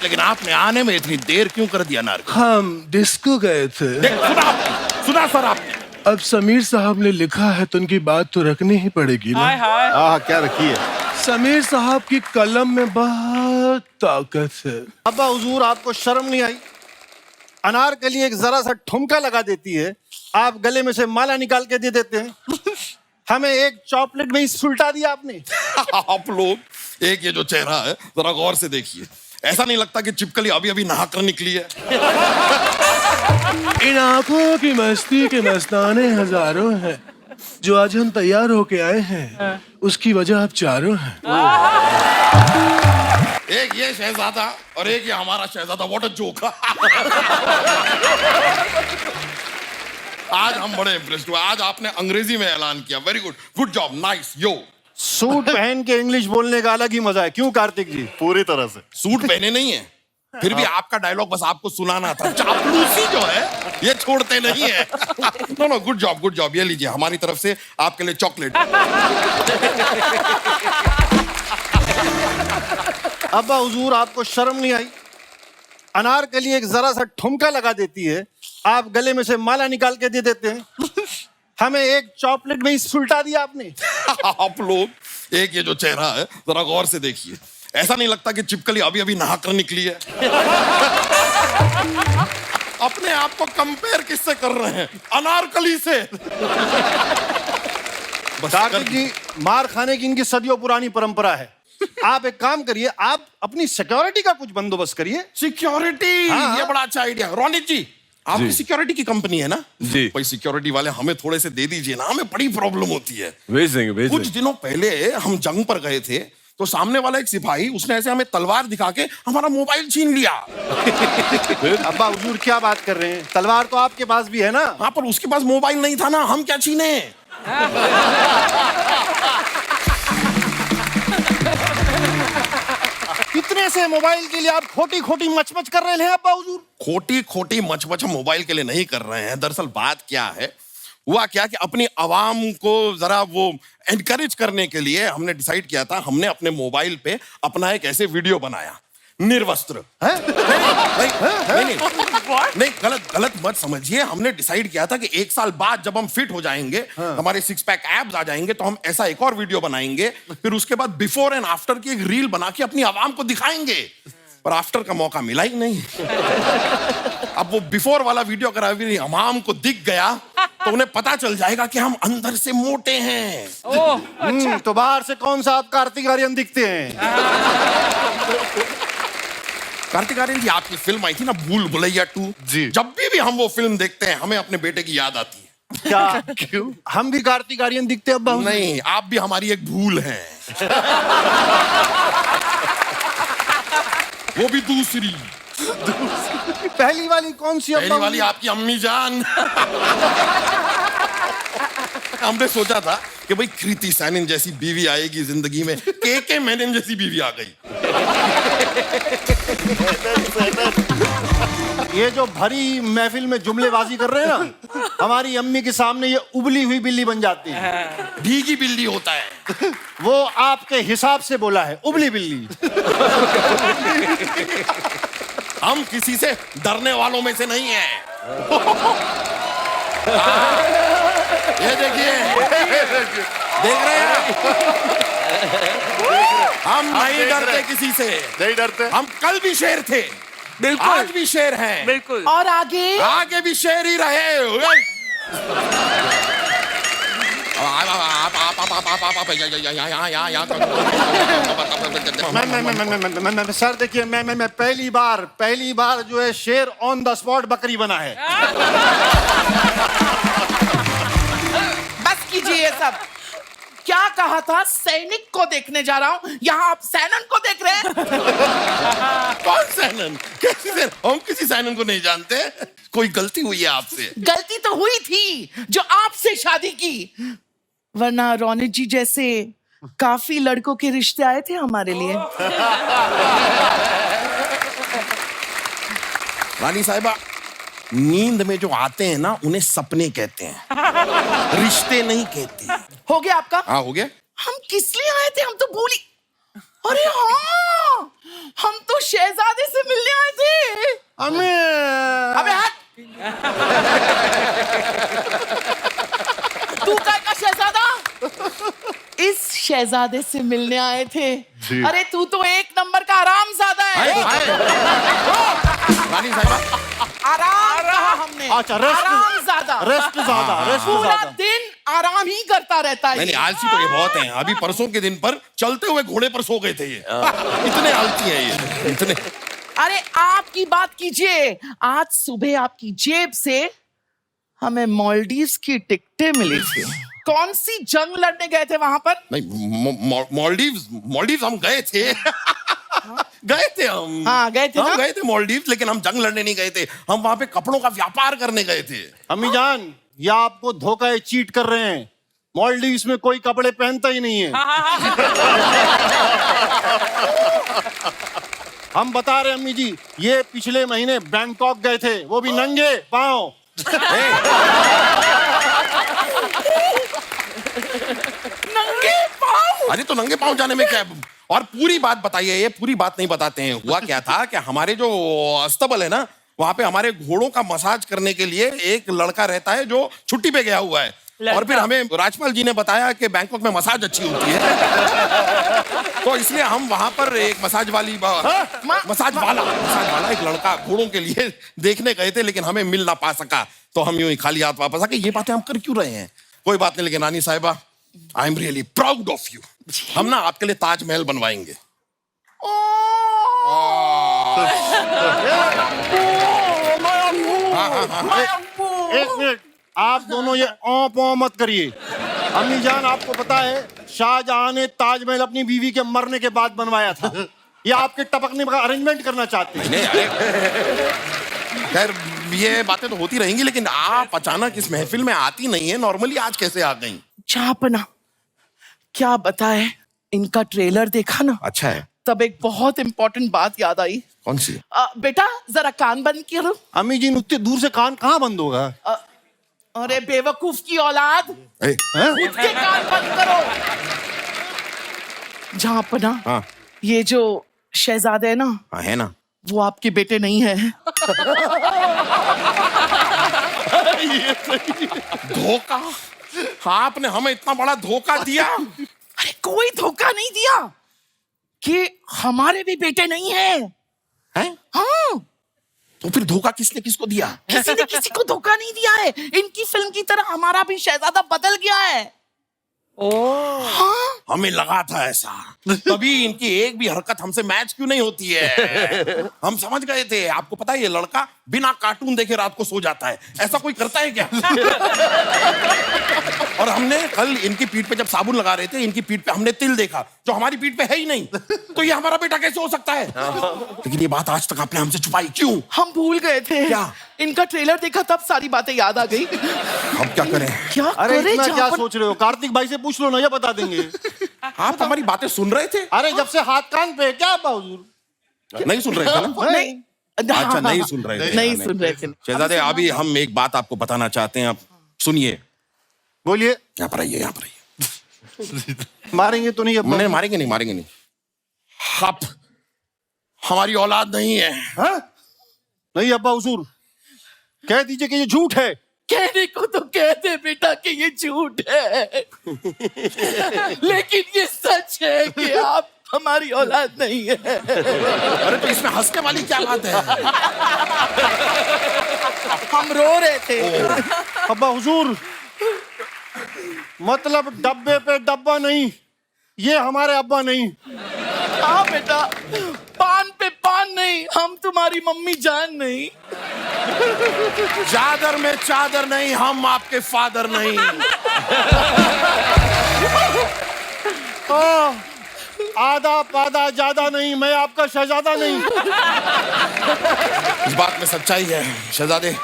लेकिन आपने आने में इतनी देर क्यों कर दिया नार? हम डिस्को गए थे। सुना सर आपने? अब समीर साहब ने लिखा है तो उनकी बात तो रखनी ही पड़ेगी ना। हाँ, क्या रखी है? समीर साहब की कलम में बहुत ताकत है। अब्बा हुजूर, आपको शर्म नहीं आई? अनारकली एक जरा सा ठुमका लगा देती है, आप गले में से माला निकाल के दे देते हैं। हमें एक चॉकलेट में ही सुलटा दिया आपने। आप लोग एक ये जो चेहरा है जरा गौर से देखिए, ऐसा नहीं लगता कि चिपकली अभी अभी नहा कर निकली है? इन आंखों की मस्ती के मस्ताने हजारों हैं, जो आज हम तैयार होके आए हैं उसकी वजह आप चारों हैं। एक ये शहजादा और एक ये हमारा शहजादा। What a joke. आज हम बड़े इम्प्रेस्ड हुए। आज आपने अंग्रेजी में ऐलान किया, very good, good job, nice. Yo suit पहन के इंग्लिश बोलने का अलग ही मजा है, क्यों कार्तिक जी? पूरी तरह से। सूट पहने नहीं है, फिर भी आपका डायलॉग बस आपको सुनाना था। चापलूसी जो है ये छोड़ते नहीं है। No no, good job, good job. ये लीजिए हमारी तरफ से आपके लिए चॉकलेट। अब्बा हुजूर, आपको शर्म नहीं आई? अनारकली एक जरा सा ठुमका लगा देती है, आप गले में से माला निकाल के दे देते हैं। हमें एक चॉकलेट में ही सुलटा दिया आपने। आप लोग एक ये जो चेहरा है जरा गौर से देखिए, ऐसा नहीं लगता कि चिपकली अभी अभी नहा कर निकली है? अपने आप को कंपेयर किससे कर रहे हैं? अनारकली से। कार्तिक जी, मार खाने की इनकी सदियों पुरानी परंपरा है। आप एक काम करिए, आप अपनी सिक्योरिटी का कुछ बंदोबस्त करिए। सिक्योरिटी? हाँ। ये बड़ा अच्छा आइडिया। रोनित जी, आपकी सिक्योरिटी की कंपनी है ना? जी। भाई सिक्योरिटी वाले हमें थोड़े से दे दीजिए ना, हमें बड़ी प्रॉब्लम होती है। भेज देंगे। कुछ दिनों पहले हम जंग पर गए थे, तो सामने वाला एक सिपाही, उसने ऐसे हमें तलवार दिखा के हमारा मोबाइल छीन लिया। अब्बा हुजूर, क्या बात कर रहे हैं? तलवार तो आपके पास भी है ना? हाँ, पर उसके पास मोबाइल नहीं था ना, हम क्या छीने? कितने से मोबाइल के लिए आप खोटी खोटी मचमच कर रहे हैं अब्बा हुजूर? खोटी खोटी मच हम मोबाइल के लिए नहीं कर रहे हैं। दरअसल बात क्या है, हुआ क्या कि अपनी आवाम को जरा वो एनकरेज करने के लिए हमने डिसाइड किया था, हमने अपने मोबाइल पे अपना एक ऐसे वीडियो बनाया, निर्वस्त्र। नहीं, गलत मत समझिए। हमने डिसाइड किया था कि 1 साल बाद जब हम फिट हो जाएंगे, हमारे 6 पैक एब्स आ जाएंगे, तो हम ऐसा एक और वीडियो बनाएंगे, फिर उसके बाद बिफोर एंड आफ्टर की एक रील बना के अपनी आवाम को दिखाएंगे। पर आफ्टर का मौका मिला ही नहीं। अब वो बिफोर वाला वीडियो अगर अभी आवाम को दिख गया तो उन्हें पता चल जाएगा कि हम अंदर से मोटे हैं। अच्छा। तो बाहर से कौन सा आप कार्तिक आर्यन दिखते हैं? कार्तिक आर्यन जी, आपकी फिल्म आई थी ना भूल भुलैया 2 जी। जब भी हम वो फिल्म देखते हैं हमें अपने बेटे की याद आती है। क्या? क्यों? हम भी कार्तिक आर्यन दिखते हैं अब्बा हुजूर? नहीं, आप भी हमारी एक भूल हैं। वो भी दूसरी। पहली वाली कौन सी? पहली वाली आपकी अम्मी जान। हमने सोचा था कि भाई कृति सैनन जैसी बीवी आएगी जिंदगी में, के मेनन जैसी बीवी आ गई। ये जो भरी महफिल में जुमलेबाजी कर रहे हैं ना, हमारी अम्मी के सामने ये उबली हुई बिल्ली बन जाती है। भीगी बिल्ली होता है वो आपके हिसाब से बोला है, उबली बिल्ली। हम किसी से डरने वालों में से नहीं हैं। ये देखिए, देख रहे हैं? हम नहीं डरते किसी से। नहीं डरते। हम कल भी शेर थे, बिल्कुल, आज भी शेर हैं, बिल्कुल। और आगे? आगे भी शेर ही रहे। सर देखिए, मैं पहली बार जो है शेर ऑन द स्पॉट बकरी बना है। बस कीजिए ये सब। क्या कहा था? सैनिक को देखने जा रहा हूँ, यहाँ आप सैनन को देख रहे हैं। कौन सैनन? कैसे सैनन? हम किसी सैनन को नहीं जानते। कोई गलती हुई है आपसे? गलती तो हुई थी जो आपसे शादी की, वरना रोनित जी जैसे काफी लड़कों के रिश्ते आए थे हमारे लिए। रानी साहिबा, नींद में जो आते हैं ना उन्हें सपने कहते हैं, रिश्ते नहीं कहते। हो गया आपका? हाँ, हो गया। हम किस लिए आए थे? हम तो भूली। अरे हाँ, हम तो शहजादे से मिलने आए थे। अम्मी अबे हट। तू काय का शहजादा? इस शहजादे से मिलने आए थे। अरे तू तो एक नंबर का हरामजादा है। रानी साहिबा, आराम कहा हमने। अच्छा, रेस्ट हरामजादा। ज्यादा पूरा दिन आराम ही करता रहता है। नहीं आलसी तो ये बहुत हैं। अभी परसों के दिन पर चलते हुए घोड़े पर सो गए थे ये। इतने आलसी हैं ये, इतने। अरे आपकी बात कीजिए, आज सुबह आपकी जेब से हमें मालदीव्स की टिकटें मिली थी। कौन सी जंग लड़ने गए थे वहां पर? नहीं, मालदीव्स हम गए थे। गए थे हम। हाँ गए थे हम ना? गए थे मालदीव्स, लेकिन हम जंग लड़ने नहीं गए थे। हम वहां पे कपड़ों का व्यापार करने गए थे। अम्मी जान, या आपको धोखा है, चीट कर रहे हैं। मालदीव्स में कोई कपड़े पहनता ही नहीं है। हम बता रहे अम्मी जी, ये पिछले महीने बैंकॉक गए थे, वो भी नंगे पांव। नंगे पाँव? अरे तो नंगे पांव जाने में क्या है? और पूरी बात बताइए, ये पूरी बात नहीं बताते हैं। हुआ क्या था कि हमारे जो अस्तबल है ना, वहां पे हमारे घोड़ों का मसाज करने के लिए एक लड़का रहता है जो छुट्टी पे गया हुआ है। और फिर हमें राजपाल जी ने बताया कि बैंकॉक में मसाज अच्छी होती है। तो इसलिए हम वहां पर एक मसाज वाला एक लड़का घोड़ों के लिए देखने गए थे, लेकिन हमें मिल ना पा सका। तो हम यूं ही खाली हाथ वापस आके ये बातें हम कर क्यों रहे हैं? कोई बात नहीं, लेकिन रानी साहिबा, I am really proud of you. हम ना आपके लिए ताजमहल बनवाएंगे। एक मिनट, आप दोनों ये औ मत करिए। अम्मी जान, आपको पता है शाहजहां ने ताजमहल अपनी बीवी के मरने के बाद बनवाया था। ये आपके टपकने का अरेंजमेंट करना चाहते हैं। नहीं, अरे खैर ये बातें तो होती रहेंगी, लेकिन आप अचानक इस महफिल में आती नहीं है। नॉर्मली आज कैसे आ गई? चापना, क्या बताए, इनका ट्रेलर देखा ना, अच्छा है। तब एक बहुत इंपॉर्टेंट बात याद आई। कौन सी? बेटा जरा कान बंद करो। अम्मी जी, उतने दूर से कान कहाँ बंद होगा? अरे बेवकूफ की औलाद, खुद के कान बंद करो। झापना, हाँ ये जो शहजादे है ना, हाँ है ना, वो आपके बेटे नहीं है। धोखा? आपने हमें इतना बड़ा धोखा दिया? अरे कोई धोखा नहीं दिया कि हमारे भी बेटे नहीं है। हैं? हाँ, तो फिर धोखा किसने किसको दिया? किसी ने किसी को धोखा नहीं दिया है। इनकी फिल्म की तरह हमारा भी शहजादा बदल गया है। हाँ? हमें लगा था ऐसा, तभी इनकी एक भी हरकत हमसे मैच क्यों नहीं होती है। हम समझ गए थे। आपको पता है ये लड़का बिना कार्टून देखे रात को सो जाता है। ऐसा कोई करता है क्या? और हमने कल इनकी पीठ पे जब साबुन लगा रहे थे, इनकी पीठ पे हमने तिल देखा जो हमारी पीठ पे है ही नहीं। तो ये हमारा बेटा कैसे हो सकता है? लेकिन ये बात आज तक आपने हमसे छुपाई क्यों? हम भूल गए थे। क्या? इनका ट्रेलर देखा तब सारी बातें याद आ गई। अब क्या करें? क्या अरे करे? इतना क्या सोच रहे हो? कार्तिक भाई से पूछ लो ना, ये बता देंगे। आप हमारी बातें सुन रहे थे? अरे जब से हाथ कान पे, क्या बाबूजी? नहीं सुन रहे थे ना? नहीं, अच्छा, नहीं सुन रहे थे। नहीं सुन रहे थे। शहजादे, अभी हम एक बात आपको बताना चाहते हैं, आप सुनिए। बोलिए। यहाँ पर आइए, यहाँ पर आइए। मारेंगे तो नहीं? नहीं, मारेंगे नहीं, मारेंगे नहीं। आप हमारी औलाद नहीं है। हाँ? नहीं अब्बा हुजूर, कह दीजिए कि ये झूठ है। कहने को तो कहते बेटा कि ये झूठ है, लेकिन ये सच है कि आप हमारी औलाद नहीं है। अरे तो इसमें हंसने वाली क्या बात है? हम रो रहे थे। अब्बा हुजूर, मतलब डब्बे पे डब्बा नहीं, ये हमारे अब्बा नहीं। हाँ बेटा, पान पे पान नहीं, हम तुम्हारी मम्मी जान नहीं। चादर में चादर नहीं, हम आपके फादर नहीं। आधा पादा ज्यादा नहीं, मैं आपका शहजादा नहीं। इस बात में सच्चाई है शहजादे।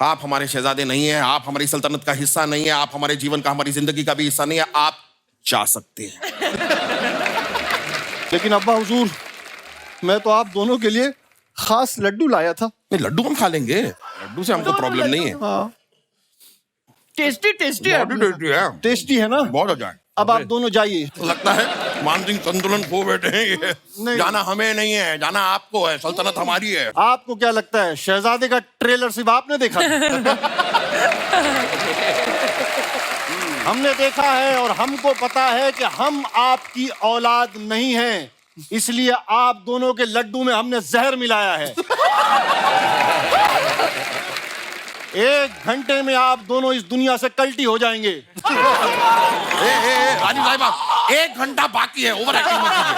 आप हमारे शहजादे नहीं हैं, आप हमारी सल्तनत का हिस्सा नहीं है, आप हमारे जीवन का, हमारी जिंदगी का भी हिस्सा नहीं है। आप जा सकते हैं। लेकिन अब्बा हुजूर, मैं तो आप दोनों के लिए खास लड्डू लाया था। नहीं, लड्डू हम खा लेंगे, लड्डू से हमको प्रॉब्लम नहीं है। हाँ, टेस्टी टेस्टी है। टेस्टी है, टेस्टी है ना? बहुत अच्छा है। अब आप दोनों जाइए। लगता है मानसिक संतुलन खो बैठे हैं ये। नहीं। जाना हमें नहीं है, जाना आपको है, सल्तनत हमारी है। आपको क्या लगता है शहजादे का ट्रेलर सिर्फ आपने देखा? हमने देखा है और हमको पता है कि हम आपकी औलाद नहीं हैं, इसलिए आप दोनों के लड्डू में हमने जहर मिलाया है। 1 घंटे में आप दोनों इस दुनिया से कल्टी हो जाएंगे। रानी साहिबा, 1 घंटा बाकी है, ओवर एक्टिंग मत कीजिए।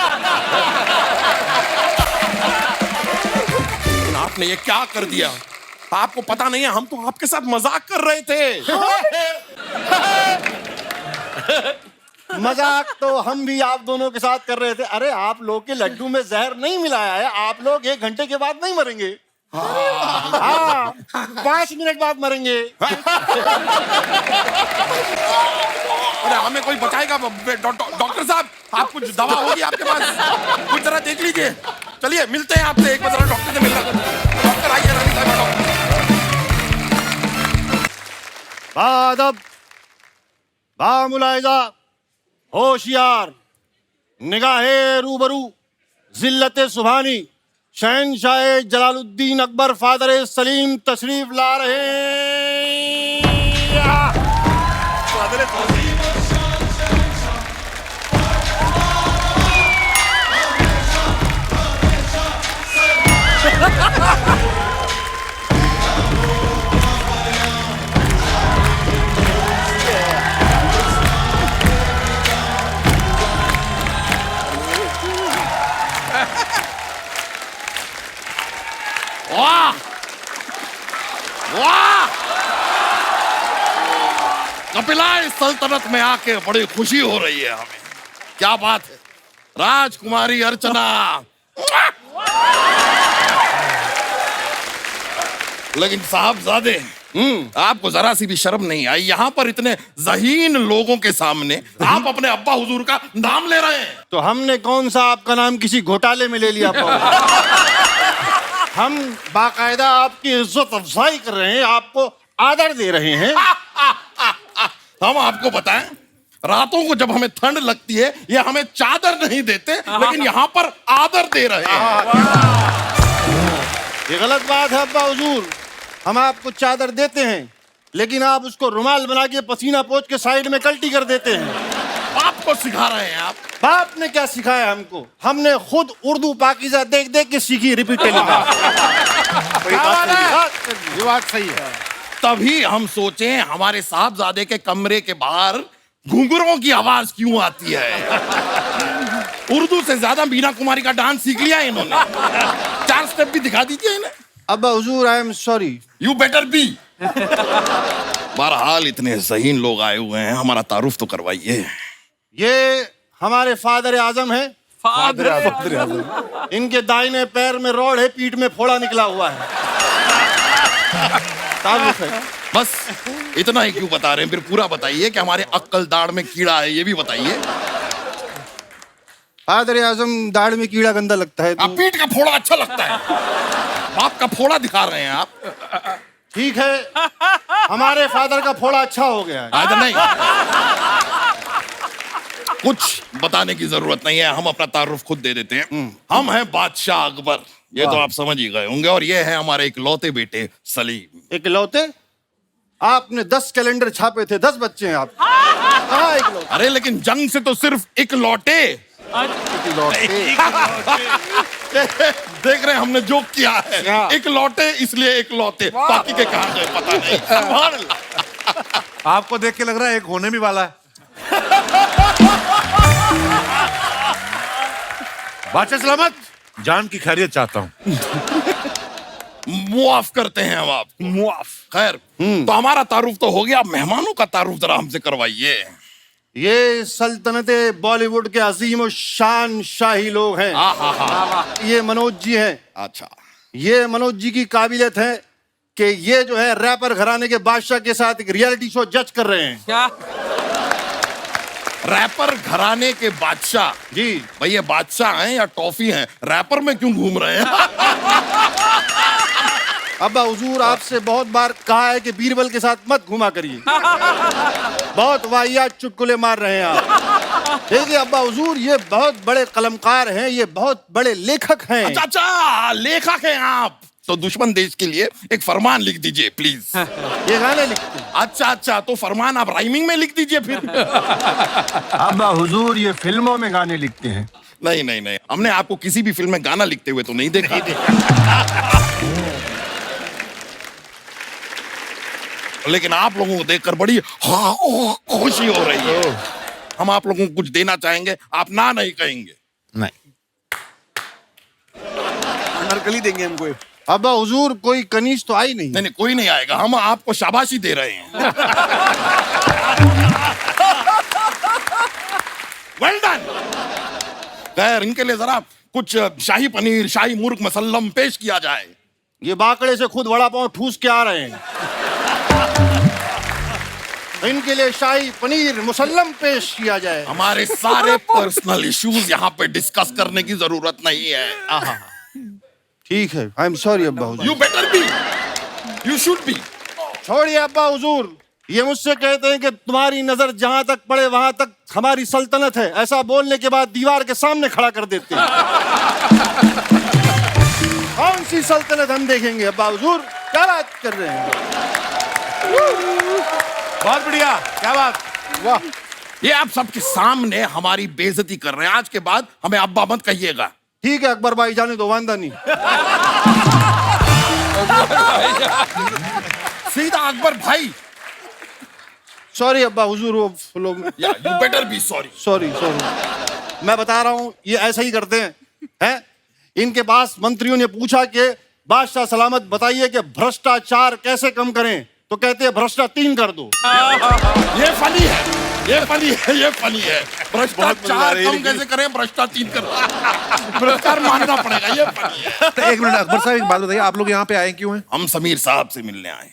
आपने ये क्या कर दिया? आपको पता नहीं है, हम तो आपके साथ मजाक कर रहे थे। मजाक तो हम भी आप दोनों के साथ कर रहे थे। अरे आप लोग के लड्डू में जहर नहीं मिलाया है, आप लोग 1 घंटे के बाद नहीं मरेंगे। हाँ, 5 मिनट बाद मरेंगे। अरे हमें कोई बताएगा? डॉक्टर साहब, आप कुछ दवा होगी आपके पास? कुछ जरा देख लीजिए। चलिए मिलते हैं आपसे, एक बार जरा डॉक्टर से मिलना। डॉक्टर आइए, रानी साहिबा। डॉक्टर बादब, बामुलाइजा, होशियार, निगाहे रूबरू, जिल्लते सुभानी, शहनशाह जलालुद्दीन अकबर फादर सलीम तशरीफ ला रहे हैं। वाह वाह, कपिला इस सल्तनत में आके बड़ी खुशी हो रही है हमें। क्या बात है, राजकुमारी अर्चना। लेकिन साहबजादे, आपको जरा सी भी शर्म नहीं आई? यहाँ पर इतने ज़हीन लोगों के सामने आप अपने अब्बा हुजूर का नाम ले रहे हैं। तो हमने कौन सा आपका नाम किसी घोटाले में ले लिया? हम बाकायदा आपकी इज्जत अफजाई कर रहे हैं, आपको आदर दे रहे हैं। हम आपको बताएं, रातों को जब हमें ठंड लगती है, ये हमें चादर नहीं देते, लेकिन यहाँ पर आदर दे रहे हैं। ये गलत बात है अब्बा हुजूर। हम आपको चादर देते हैं, लेकिन आप उसको रुमाल बना के पसीना पोंछ के साइड में कल्टी कर देते हैं। आपको सिखा रहे हैं आप? बाप ने क्या सिखाया हमको? हमने खुद उर्दू पाकीज़ा देख देख के सीखी, रिपीट टेलिंग। ये बात सही है। तभी हम सोचे हमारे साहबजादे के कमरे के बाहर घुंघरों की आवाज क्यों आती है। उर्दू से ज्यादा मीना कुमारी का डांस सीख लिया है इन्होंने। 4 स्टेप भी दिखा दीजिए इन्हें। अब्बा हुजूर, I am sorry. You better be. बहरहाल इतने ज़हीन लोग आए हुए हैं, हमारा तारुफ तो करवाइए। ये हमारे फादर आजम है। फादर आजम। इनके दाहिने पैर में रॉड है, पीठ में फोड़ा निकला हुआ है। तारुफ है। बस इतना ही क्यों बता रहे हैं? फिर पूरा बताइए कि हमारे अक्कल दाढ़ में कीड़ा है, ये भी बताइए। फादर आजम दाढ़ में कीड़ा गंदा लगता है। आप पीठ का फोड़ा अच्छा लगता है। बाप का फोड़ा दिखा रहे हैं आप। ठीक है, हमारे फादर का फोड़ा अच्छा हो गया है। आज नहीं, कुछ बताने की जरूरत नहीं है, हम अपना तारुफ खुद दे देते हैं। हम हैं बादशाह अकबर, ये तो आप समझ ही गए होंगे, और ये है हमारे इकलौते बेटे सलीम। इकलौते? आपने 10 कैलेंडर छापे थे, 10 बच्चे हैं आप। कहाँ इकलौते? अरे लेकिन जंग से तो सिर्फ इकलौटे। देख रहे हैं हमने जोक किया है। इकलौटे इसलिए इकलौते, बाकी के कहाँ गए पता नहीं। आपको देख के लग रहा है एक होने भी वाला है। बादशाह सलामत, जान की खैरियत चाहता हूँ। मुआफ करते हैं हम आप। मुआफ। खैर, तो हमारा तारुफ तो हो गया, मेहमानों का तारुफ जरा हमसे करवाइए। ये सल्तनते बॉलीवुड के अजीम और शान शाही लोग हैं। ये मनोज जी हैं। अच्छा, ये मनोज जी की काबिलियत है कि ये जो है रैपर घराने के बादशाह के साथ एक रियलिटी शो जज कर रहे हैं। क्या? रैपर घराने के बादशाह? जी भाई ये बादशाह हैं या टॉफी हैं? रैपर में क्यों घूम रहे हैं? अब्बा हुजूर, आपसे बहुत बार कहा है कि बीरबल के साथ मत घुमा करिए। बहुत वाहियात चुटकुले मार रहे हैं आप। देखिए अब्बा हुजूर, ये बहुत बड़े कलमकार हैं, ये बहुत बड़े लेखक हैं। अच्छा अच्छा, लेखक हैं आप, तो दुश्मन देश के लिए एक फरमान लिख दीजिए प्लीज। ये गाने लिखते हैं। अच्छा अच्छा, तो फरमान आप राइमिंग में लिख दीजिए फिर। अब्बा हुजूर ये फिल्मों में गाने लिखते हैं। नहीं नहीं नहीं, हमने आपको किसी भी फिल्म में गाना लिखते हुए तो नहीं देखा। लेकिन आप लोगों को देखकर बड़ी खुशी हो रही है। हम आप लोगों को कुछ देना चाहेंगे, आप ना नहीं कहेंगे। नहीं, अनारकली देंगे हमको। अब्बा हुजूर कोई कनीज तो आई नहीं। नहीं नहीं, कोई नहीं आएगा, हम आपको शाबाशी दे रहे हैं। Well done. खैर, इनके लिए जरा कुछ शाही पनीर, शाही मुर्ग मसल्लम पेश किया जाए। ये बाकड़े से खुद वड़ा पाव ठूस के आ रहे हैं। इनके लिए शाही पनीर मुसल्लम पेश किया जाए। हमारे सारे पर्सनल इश्यूज यहाँ पे डिस्कस करने की जरूरत नहीं है। ठीक है, आई एम सॉरी अब्बा हुजूर। You better be, you should be. छोड़िए अब्बा हुजूर, ये मुझसे कहते हैं कि तुम्हारी नजर जहां तक पड़े वहां तक हमारी सल्तनत है। ऐसा बोलने के बाद दीवार के सामने खड़ा कर देते हैं। कौन सी सल्तनत हम देखेंगे अब्बा हुजूर, क्या बात कर रहे हैं? बहुत बढ़िया, क्या बात। वाह, ये आप सबके सामने हमारी बेइज्जती कर रहे हैं। आज के बाद हमें अब्बा मत कहिएगा। ठीक है अकबर भाई, जाने दो, वांदा नहीं। सीधा अकबर भाई। सॉरी अब्बा हुजूर, वो फ्लो में। या you better be sorry. Sorry sorry, मैं बता रहा हूँ ये ऐसा ही करते हैं। इनके पास मंत्रियों ने पूछा कि बादशाह सलामत बताइए कि भ्रष्टाचार कैसे कम करें, तो कहते हैं भ्रष्टाचार 3 कर दो। ये फनी है, ये फनी है, ये फनी है। भ्रष्टाचार कम कैसे करें, भ्रष्टाचार 3 कर। भ्रष्टाचार मानना पड़ेगा, ये फनी है। तो एक मिनट अकबर साहब, एक बात बताइए, आप लोग यहाँ पे आए क्यों हैं? हम समीर साहब से मिलने आए हैं।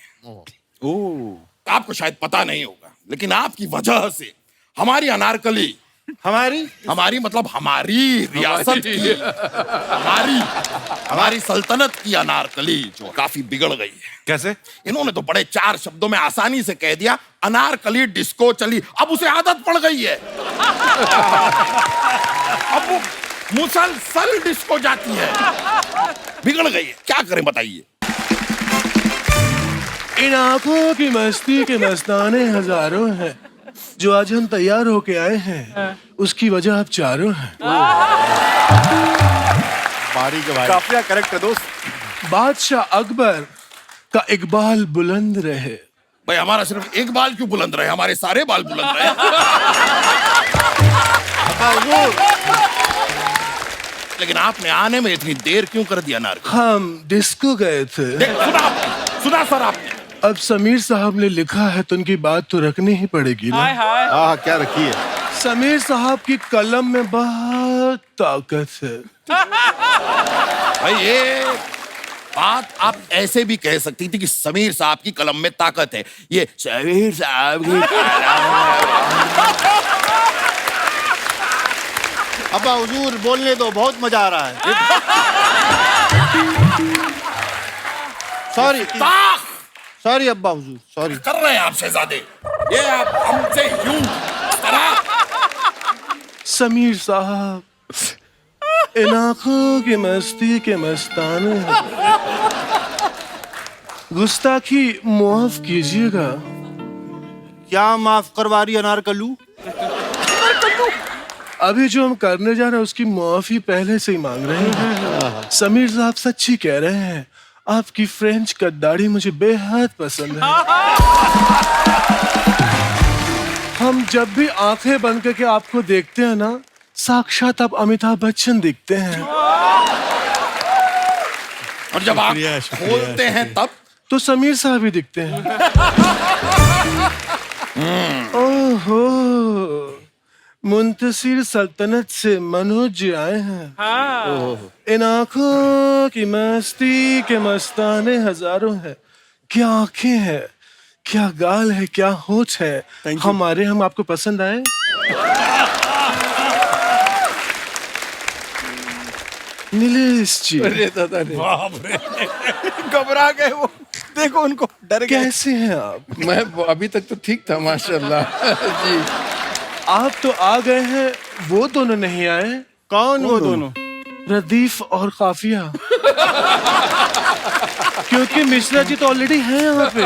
आपको शायद पता नहीं होगा, लेकिन आपकी वजह से हमारी अनारकली, हमारी मतलब हमारी रियासत की, हमारी सल्तनत की अनारकली जो काफी बिगड़ गई है। कैसे? इन्होंने तो बड़े 4 शब्दों में आसानी से कह दिया, अनारकली डिस्को चली। अब उसे आदत पड़ गई है। अब वो मुसलसल डिस्को जाती है। बिगड़ गई है, क्या करें बताइए। इन आंखों की मस्ती के मस्ताने हजारों हैं, जो आज हम तैयार होके आए हैं, उसकी वजह आप चारों हैं। काफिया करेक्ट है दोस्त। बादशाह अकबर का इकबाल बुलंद रहे। भाई, हमारा सिर्फ एक बाल क्यों बुलंद रहे, हमारे सारे बाल बुलंद रहे। लेकिन आपने आने में इतनी देर क्यों कर दिया नार? हम डिस्को गए थे। सुना सर आपने? अब समीर साहब ने लिखा है तो उनकी बात तो रखनी ही पड़ेगी ना। हाँ, क्या रखी है? समीर साहब की कलम में बहुत ताकत है। भाई, ये बात आप ऐसे भी कह सकती थी कि समीर साहब की कलम में ताकत है। ये समीर साहब की अब्बा हुजूर बोलने दो, बहुत मजा आ रहा है। सॉरी अब्बा हुजूर, सॉरी। कर रहे हैं आप शहजादे, ये आप हमसे यूं तरह। समीर साहब, इन आंखों की मस्ती के मस्ताने हैं। गुस्ताखी माफ कीजिएगा। क्या माफ करवा रही अनारकलू? अभी जो हम करने जा रहे हैं उसकी माफी पहले से ही मांग रहे हैं। समीर साहब सच ही कह रहे हैं, आपकी फ्रेंच कट दाढ़ी मुझे बेहद पसंद है। हम जब भी आंखें बंद करके आपको देखते हैं ना, साक्षात आप अमिताभ बच्चन दिखते हैं। और जब आप खोलते हैं तब तो समीर साहब ही दिखते हैं। ओहो, मुंतसिर सल्तनत से मनोज जी आए हैं। इन आंखों की मस्ती के मस्ताने हजारों हैं। क्या आंखें हैं, क्या गाल है, क्या होठ है। हम आपको पसंद आए। नीलेश जी, घबरा गए वो, देखो उनको, डर गए। कैसे हैं आप? मैं अभी तक तो ठीक था माशाल्लाह। जी आप तो आ गए हैं, वो दोनों नहीं आए। कौन वो दोनों? रदीफ और काफिया। क्योंकि मिश्रा जी तो ऑलरेडी हैं यहाँ पे।